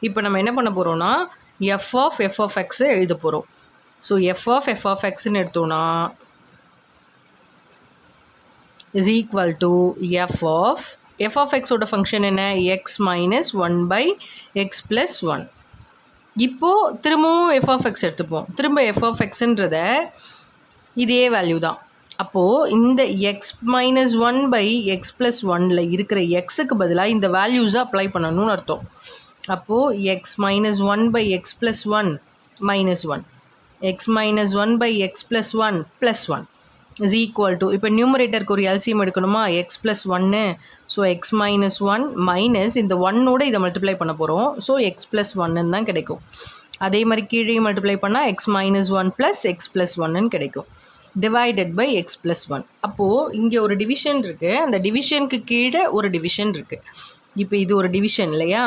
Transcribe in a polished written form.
இப்போ நம்ம என்ன பண்ண போகிறோம்னா f of x எழுத போகிறோம். ஸோ f of xன்னு எடுத்தோன்னா is equal to f of x ஓட ஃபங்க்ஷன் என்ன, x minus 1 by x plus 1. இப்போது திரும்பவும் f of x எடுத்துப்போம். திரும்ப f of xன்றத இதே வேல்யூ தான். அப்போது இந்த x minus 1 by x plus 1ல் இருக்கிற xக்கு பதிலாக இந்த வேல்யூஸை அப்ளை பண்ணணும்னு அர்த்தம். அப்போது x minus 1 by x plus 1 minus 1, x minus 1 by x plus 1 plus 1 is equal to, இப்போ நியூமரேட்டருக்கு ஒரு எல்சிஎம் எடுக்கணுமா, x plus 1. So x minus 1 minus இந்த 1ஓட இதை மல்டிப்ளை பண்ண போகிறோம். ஸோ x plus 1 தான் கிடைக்கும். அதே மாதிரி கீழே மல்டிப்ளை பண்ணால் x minus 1 plus x plus 1 கிடைக்கும். Divided by x plus 1. அப்போது இங்கே ஒரு டிவிஷன் இருக்குது, அந்த டிவிஷனுக்கு கீழே ஒரு டிவிஷன் இருக்குது. இப்போ இது ஒரு டிவிஷன் இல்லையா,